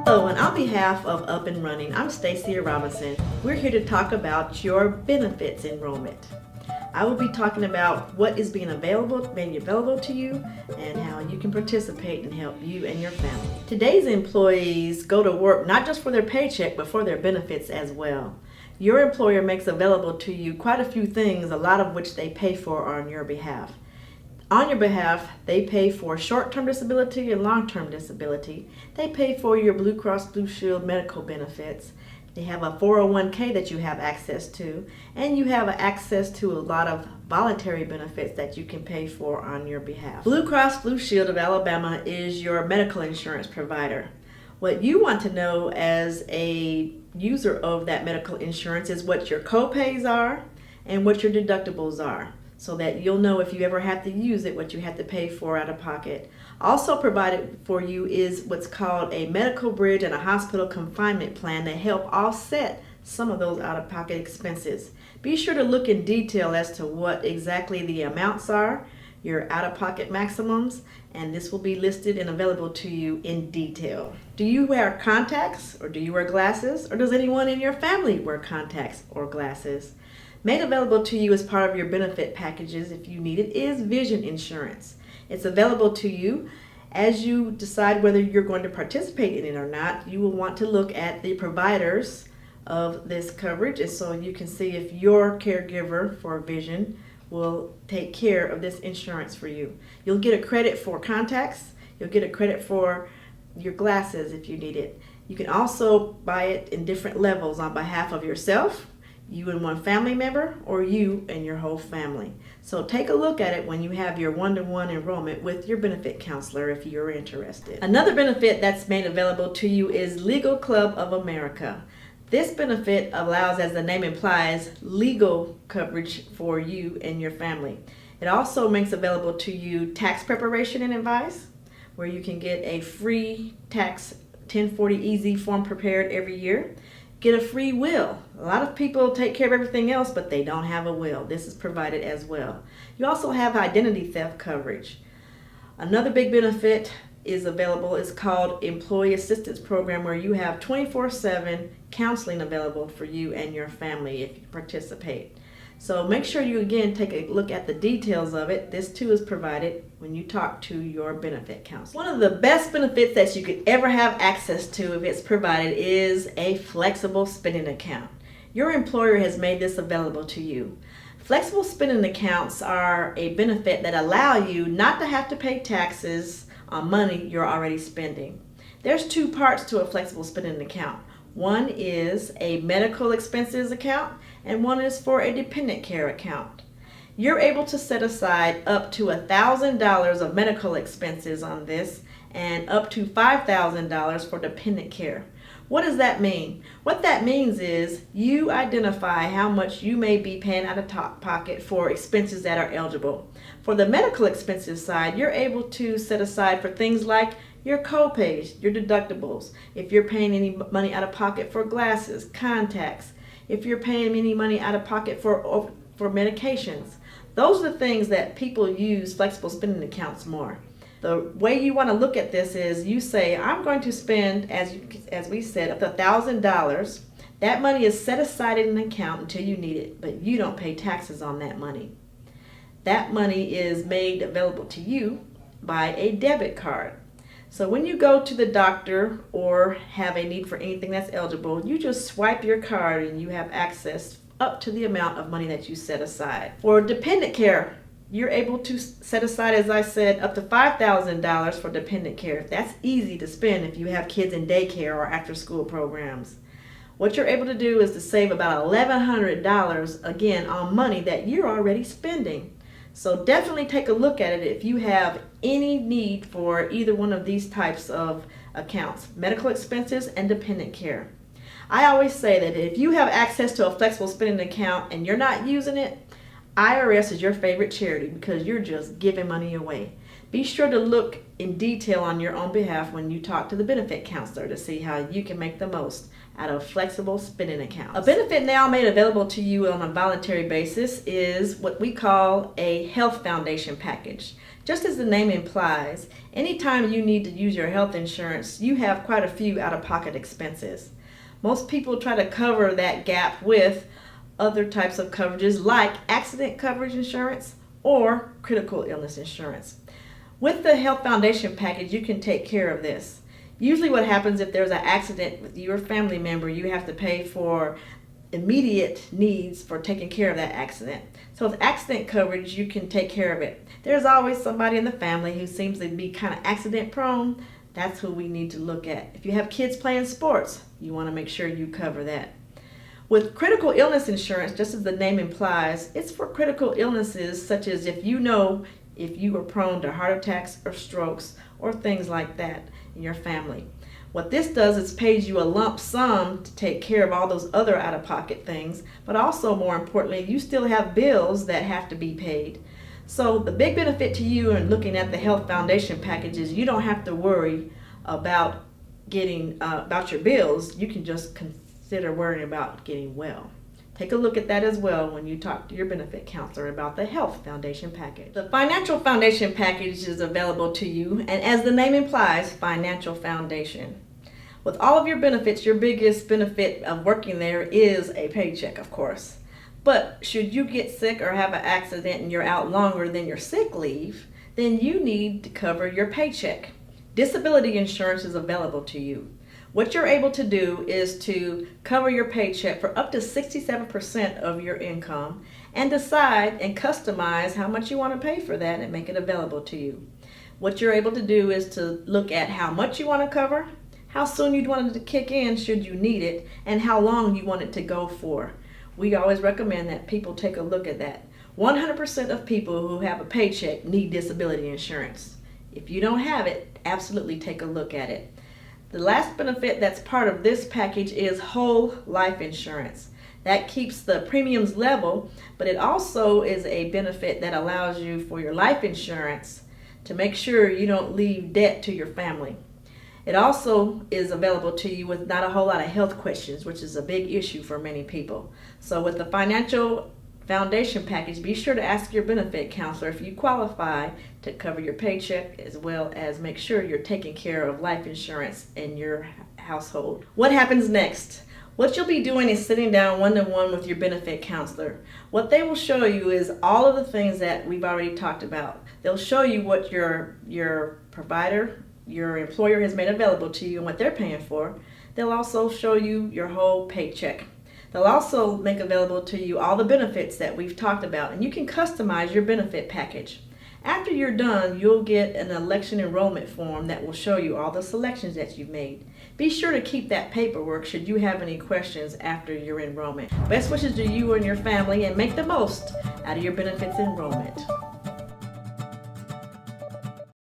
Hello, and on behalf of Up and Running, I'm Stacia Robinson. We're here to talk about your benefits enrollment. I will be talking about what is being made available to you and how you can participate and help you and your family. Today's employees go to work not just for their paycheck, but for their benefits as well. Your employer makes available to you quite a few things, a lot of which they pay for on your behalf. On your behalf, they pay for short-term disability and long-term disability. They pay for your Blue Cross Blue Shield medical benefits. They have a 401k that you have access to, and you have access to a lot of voluntary benefits that you can pay for on your behalf. Blue Cross Blue Shield of Alabama is your medical insurance provider. What you want to know as a user of that medical insurance is what your co-pays are and what your deductibles are, so that you'll know if you ever have to use it, what you have to pay for out of pocket. Also provided for you is what's called a medical bridge and a hospital confinement plan to help offset some of those out-of-pocket expenses. Be sure to look in detail as to what exactly the amounts are, your out-of-pocket maximums, and this will be listed and available to you in detail. Do you wear contacts, or do you wear glasses, or does anyone in your family wear contacts or glasses? Made available to you as part of your benefit packages, if you need it, is vision insurance. It's available to you as you decide whether you're going to participate in it or not. You will want to look at the providers of this coverage, and so you can see if your caregiver for vision will take care of this insurance for you. You'll get a credit for contacts. You'll get a credit for your glasses if you need it. You can also buy it in different levels on behalf of yourself, you and one family member, or you and your whole family. So take a look at it when you have your one-to-one enrollment with your benefit counselor if you're interested. Another benefit that's made available to you is Legal Club of America. This benefit allows, as the name implies, legal coverage for you and your family. It also makes available to you tax preparation and advice, where you can get a free tax 1040 Easy form prepared every year. Get a free will. A lot of people take care of everything else, but they don't have a will. This is provided as well. You also have identity theft coverage. Another big benefit is available is called Employee Assistance Program, where you have 24/7 counseling available for you and your family if you participate. So make sure you again take a look at the details of it. This too is provided when you talk to your benefit counselor. One of the best benefits that you could ever have access to, if it's provided, is a flexible spending account. Your employer has made this available to you. Flexible spending accounts are a benefit that allow you not to have to pay taxes on money you're already spending. There's two parts to a flexible spending account. One is a medical expenses account, and one is for a dependent care account. You're able to set aside up to $1,000 of medical expenses on this and up to $5,000 for dependent care. What does that mean? What that means is you identify how much you may be paying out of pocket for expenses that are eligible. For the medical expenses side, you're able to set aside for things like your co-pays, your deductibles, if you're paying any money out of pocket for glasses, contacts, if you're paying any money out of pocket for medications. Those are the things that people use flexible spending accounts more. The way you want to look at this is you say, I'm going to spend, as we said, up to $1,000. That money is set aside in an account until you need it, but you don't pay taxes on that money. That money is made available to you by a debit card. So when you go to the doctor or have a need for anything that's eligible, you just swipe your card and you have access up to the amount of money that you set aside. For dependent care, you're able to set aside, as I said, up to $5,000 for dependent care. That's easy to spend if you have kids in daycare or after school programs. What you're able to do is to save about $1,100 again on money that you're already spending. So definitely take a look at it if you have any need for either one of these types of accounts, medical expenses and dependent care. I always say that if you have access to a flexible spending account and you're not using it, IRS is your favorite charity because you're just giving money away. Be sure to look in detail on your own behalf when you talk to the benefit counselor to see how you can make the most out of flexible spending accounts. A benefit now made available to you on a voluntary basis is what we call a health foundation package. Just as the name implies, anytime you need to use your health insurance, you have quite a few out-of-pocket expenses. Most people try to cover that gap with other types of coverages like accident coverage insurance or critical illness insurance. With the Health Foundation package, you can take care of this. Usually what happens if there's an accident with your family member, you have to pay for immediate needs for taking care of that accident. So with accident coverage, you can take care of it. There's always somebody in the family who seems to be kind of accident prone. That's who we need to look at. If you have kids playing sports, you want to make sure you cover that. With critical illness insurance, just as the name implies, it's for critical illnesses such as if you are prone to heart attacks or strokes or things like that in your family. What this does is pays you a lump sum to take care of all those other out-of-pocket things, but also more importantly, you still have bills that have to be paid. So the big benefit to you in looking at the Health Foundation package is you don't have to worry about about your bills. You can just consider worrying about getting well. Take a look at that as well when you talk to your benefit counselor about the Health Foundation package. The Financial Foundation package is available to you, and as the name implies, Financial Foundation. With all of your benefits, your biggest benefit of working there is a paycheck, of course. But should you get sick or have an accident and you're out longer than your sick leave, then you need to cover your paycheck. Disability insurance is available to you. What you're able to do is to cover your paycheck for up to 67% of your income and decide and customize how much you want to pay for that and make it available to you. What you're able to do is to look at how much you want to cover, how soon you'd want it to kick in should you need it, and how long you want it to go for. We always recommend that people take a look at that. 100% of people who have a paycheck need disability insurance. If you don't have it, absolutely take a look at it. The last benefit that's part of this package is whole life insurance. That keeps the premiums level, but it also is a benefit that allows you for your life insurance to make sure you don't leave debt to your family. It also is available to you with not a whole lot of health questions, which is a big issue for many people. So with the Financial Foundation package, be sure to ask your benefit counselor if you qualify to cover your paycheck, as well as make sure you're taking care of life insurance in your household. What happens next? What you'll be doing is sitting down one-to-one with your benefit counselor. What they will show you is all of the things that we've already talked about. They'll show you what your provider, your employer has made available to you and what they're paying for. They'll also show you your whole paycheck. They'll also make available to you all the benefits that we've talked about, and you can customize your benefit package. After you're done, you'll get an election enrollment form that will show you all the selections that you've made. Be sure to keep that paperwork should you have any questions after your enrollment. Best wishes to you and your family, and make the most out of your benefits enrollment.